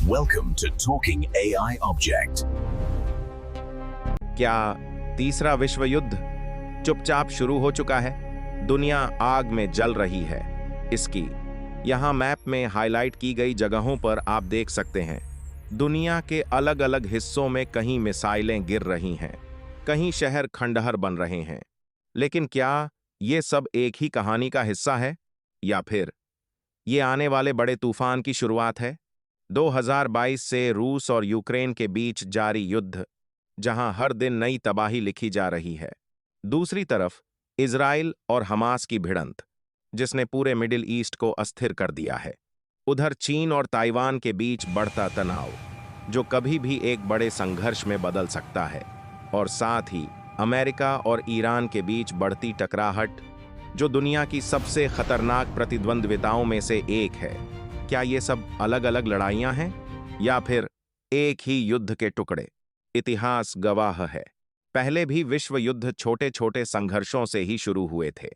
Welcome to Talking AI Object. क्या तीसरा विश्व युद्ध चुपचाप शुरू हो चुका है? दुनिया आग में जल रही है। इसकी यहाँ मैप में हाईलाइट की गई जगहों पर आप देख सकते हैं। दुनिया के अलग अलग हिस्सों में कहीं मिसाइलें गिर रही हैं, कहीं शहर खंडहर बन रहे हैं। लेकिन क्या ये सब एक ही कहानी का हिस्सा है, या फिर ये आने वाले बड़े तूफान की शुरुआत है? 2022 से रूस और यूक्रेन के बीच जारी युद्ध, जहां हर दिन नई तबाही लिखी जा रही है। दूसरी तरफ इजराइल और हमास की भिड़ंत, जिसने पूरे मिडिल ईस्ट को अस्थिर कर दिया है। उधर चीन और ताइवान के बीच बढ़ता तनाव, जो कभी भी एक बड़े संघर्ष में बदल सकता है। और साथ ही अमेरिका और ईरान के बीच बढ़ती टकराहट, जो दुनिया की सबसे खतरनाक प्रतिद्वंद्विताओं में से एक है। क्या ये सब अलग अलग लड़ाइयां हैं, या फिर एक ही युद्ध के टुकड़े? इतिहास गवाह है, पहले भी विश्व युद्ध छोटे छोटे संघर्षों से ही शुरू हुए थे।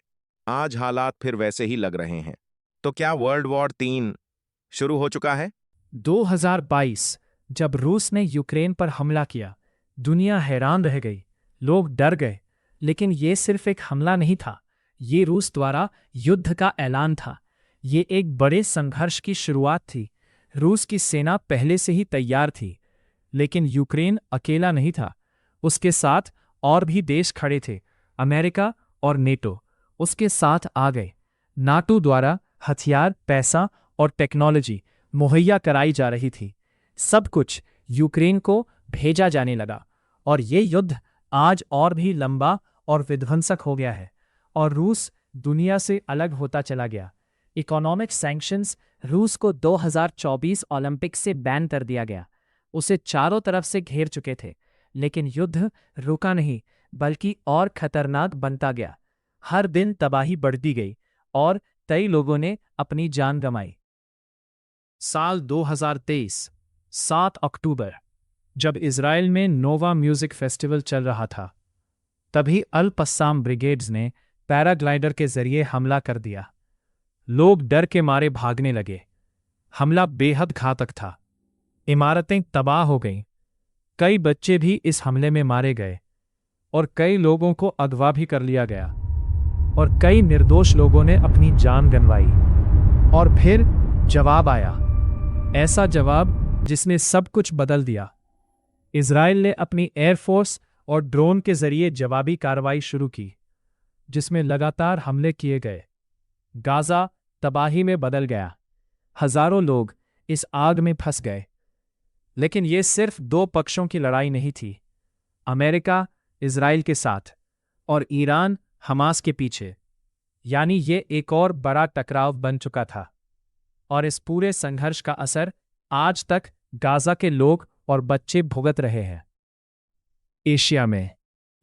आज हालात फिर वैसे ही लग रहे हैं। तो क्या वर्ल्ड वॉर 3 शुरू हो चुका है? 2022 जब रूस ने यूक्रेन पर हमला किया, दुनिया हैरान रह गई, लोग डर गए। लेकिन ये सिर्फ एक हमला नहीं था, ये रूस द्वारा युद्ध का ऐलान था। ये एक बड़े संघर्ष की शुरुआत थी। रूस की सेना पहले से ही तैयार थी, लेकिन यूक्रेन अकेला नहीं था। उसके साथ और भी देश खड़े थे। अमेरिका और नेटो उसके साथ आ गए। नाटो द्वारा हथियार, पैसा और टेक्नोलॉजी मुहैया कराई जा रही थी। सब कुछ यूक्रेन को भेजा जाने लगा, और ये युद्ध आज और भी लंबा और विध्वंसक हो गया है। और रूस दुनिया से अलग होता चला गया। इकोनॉमिक सैंक्शंस, रूस को 2024 ओलंपिक से बैन कर दिया गया। उसे चारों तरफ से घेर चुके थे। लेकिन युद्ध रुका नहीं, बल्कि और खतरनाक बनता गया। हर दिन तबाही बढ़ती गई, और कई लोगों ने अपनी जान गंवाई। साल 2023, 7 अक्टूबर, जब इजराइल में नोवा म्यूजिक फेस्टिवल चल रहा था, तभी अल पस्साम ब्रिगेड्स ने पैराग्लाइडर के जरिए हमला कर दिया। लोग डर के मारे भागने लगे। हमला बेहद घातक था। इमारतें तबाह हो गईं। कई बच्चे भी इस हमले में मारे गए, और कई लोगों को अगवा भी कर लिया गया, और कई निर्दोष लोगों ने अपनी जान गंवाई। और फिर जवाब आया, ऐसा जवाब जिसने सब कुछ बदल दिया। इजराइल ने अपनी एयरफोर्स और ड्रोन के जरिए जवाबी कार्रवाई शुरू की, जिसमें लगातार हमले किए गए। गाजा तबाही में बदल गया। हजारों लोग इस आग में फंस गए। लेकिन यह सिर्फ दो पक्षों की लड़ाई नहीं थी। अमेरिका इजराइल के साथ, और ईरान हमास के पीछे। यानी ये एक और बड़ा टकराव बन चुका था। और इस पूरे संघर्ष का असर आज तक गाजा के लोग और बच्चे भुगत रहे हैं। एशिया में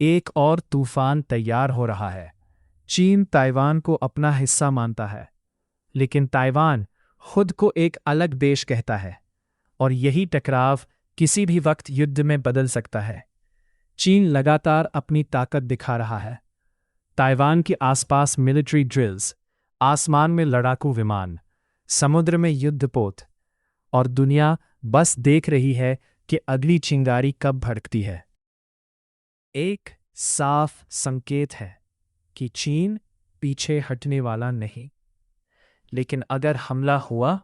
एक और तूफान तैयार हो रहा है। चीन ताइवान को अपना हिस्सा मानता है, लेकिन ताइवान खुद को एक अलग देश कहता है। और यही टकराव किसी भी वक्त युद्ध में बदल सकता है। चीन लगातार अपनी ताकत दिखा रहा है। ताइवान के आसपास मिलिट्री ड्रिल्स, आसमान में लड़ाकू विमान, समुद्र में युद्धपोत, और दुनिया बस देख रही है कि अगली चिंगारी कब भड़कती है। एक साफ संकेत है कि चीन पीछे हटने वाला नहीं। लेकिन अगर हमला हुआ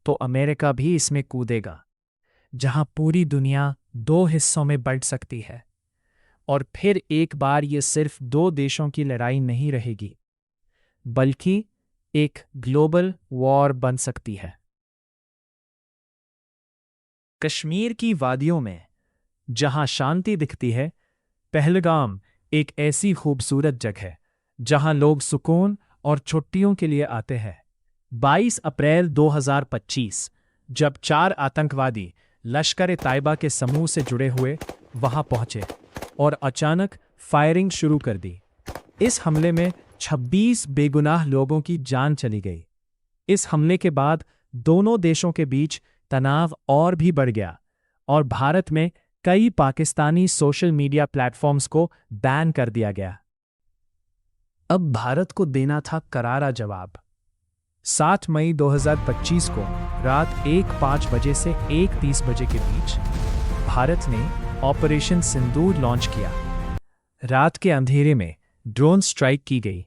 तो अमेरिका भी इसमें कूदेगा, जहां पूरी दुनिया दो हिस्सों में बढ़ सकती है। और फिर एक बार ये सिर्फ दो देशों की लड़ाई नहीं रहेगी, बल्कि एक ग्लोबल वॉर बन सकती है। कश्मीर की वादियों में जहां शांति दिखती है, पहलगाम एक ऐसी खूबसूरत जगह है जहां लोग सुकून और छुट्टियों के लिए आते हैं। 22 अप्रैल 2025, जब 4 आतंकवादी लश्कर-ए-तैयबा के समूह से जुड़े हुए वहां पहुंचे और अचानक फायरिंग शुरू कर दी। इस हमले में 26 बेगुनाह लोगों की जान चली गई। इस हमले के बाद दोनों देशों के बीच तनाव और भी बढ़ गया, और भारत में कई पाकिस्तानी सोशल मीडिया प्लेटफॉर्म्स को बैन कर दिया गया। अब भारत को देना था करारा जवाब। 7 मई 2025 को रात 1:05 बजे से 1:30 बजे के बीच भारत ने ऑपरेशन सिंदूर लॉन्च किया। रात के अंधेरे में ड्रोन स्ट्राइक की गई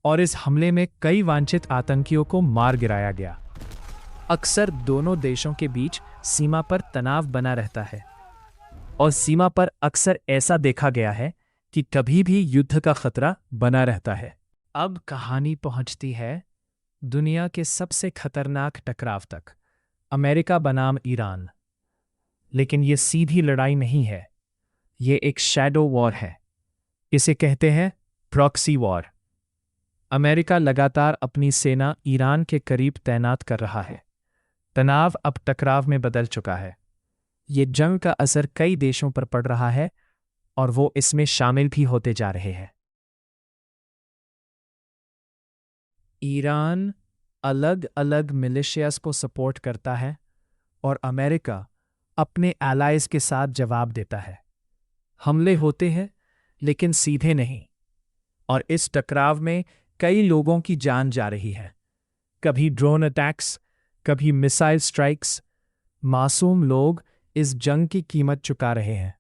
और इस हमले में कई वांछित आतंकियों को मार गिराया गया। अक्सर दोनों देशों के बीच सीमा पर तनाव बना रहता है और सीमा पर अक्सर ऐसा देखा गया है कि कभी भी युद्ध का खतरा बना रहता है। अब कहानी पहुंचती है दुनिया के सबसे खतरनाक टकराव तक, अमेरिका बनाम ईरान। लेकिन ये सीधी लड़ाई नहीं है, ये एक शैडो वॉर है। इसे कहते हैं प्रॉक्सी वॉर। अमेरिका लगातार अपनी सेना ईरान के करीब तैनात कर रहा है। तनाव अब टकराव में बदल चुका है। ये जंग का असर कई देशों पर पड़ रहा है और वो इसमें शामिल भी होते जा रहे हैं। ईरान अलग अलग मिलिशियाज को सपोर्ट करता है और अमेरिका अपने एलाइज के साथ जवाब देता है। हमले होते हैं लेकिन सीधे नहीं, और इस टकराव में कई लोगों की जान जा रही है। कभी ड्रोन अटैक्स, कभी मिसाइल स्ट्राइक्स। मासूम लोग इस जंग की कीमत चुका रहे हैं।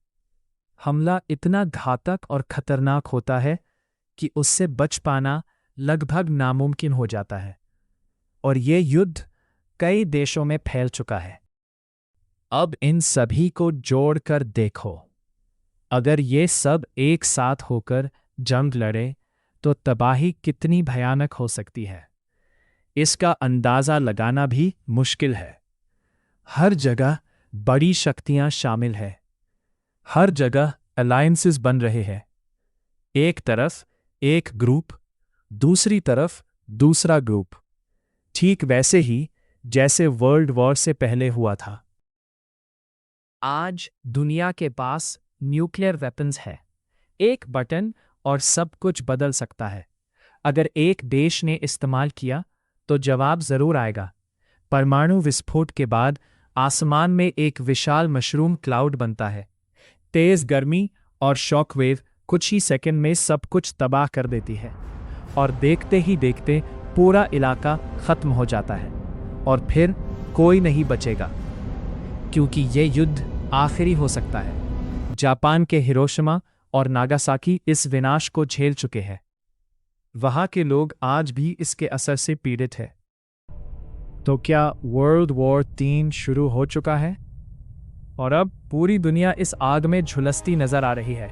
हमला इतना घातक और खतरनाक होता है कि उससे बच पाना लगभग नामुमकिन हो जाता है, और ये युद्ध कई देशों में फैल चुका है। अब इन सभी को जोड़कर देखो। अगर ये सब एक साथ होकर जंग लड़े तो तबाही कितनी भयानक हो सकती है, इसका अंदाजा लगाना भी मुश्किल है। हर जगह बड़ी शक्तियां शामिल हैं। हर जगह अलायंसेस बन रहे हैं। एक तरफ एक ग्रुप, दूसरी तरफ दूसरा ग्रुप, ठीक वैसे ही जैसे वर्ल्ड वॉर से पहले हुआ था। आज दुनिया के पास न्यूक्लियर वेपन्स है। एक बटन और सब कुछ बदल सकता है। अगर एक देश ने इस्तेमाल किया तो जवाब जरूर आएगा। परमाणु विस्फोट के बाद आसमान में एक विशाल मशरूम क्लाउड बनता है। तेज गर्मी और शॉकवेव कुछ ही सेकंड में सब कुछ तबाह कर देती है, और देखते ही देखते पूरा इलाका खत्म हो जाता है और फिर कोई नहीं बचेगा, क्योंकि ये युद्ध आखिरी हो सकता है। जापान के हिरोशिमा और नागासाकी इस विनाश को झेल चुके हैं। वहां के लोग आज भी इसके असर से पीड़ित हैं। तो क्या वर्ल्ड वॉर 3 शुरू हो चुका है और अब पूरी दुनिया इस आग में झुलसती नजर आ रही है?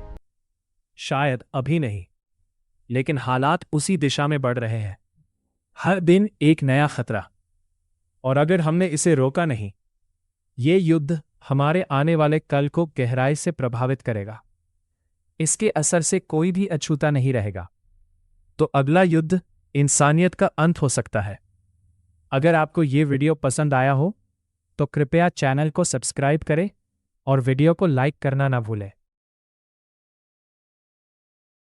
शायद अभी नहीं, लेकिन हालात उसी दिशा में बढ़ रहे हैं। हर दिन एक नया खतरा, और अगर हमने इसे रोका नहीं, ये युद्ध हमारे आने वाले कल को गहराई से प्रभावित करेगा। इसके असर से कोई भी अछूता नहीं रहेगा। तो अगला युद्ध इंसानियत का अंत हो सकता है। अगर आपको ये वीडियो पसंद आया हो तो कृपया चैनल को सब्सक्राइब करें और वीडियो को लाइक करना ना भूलें।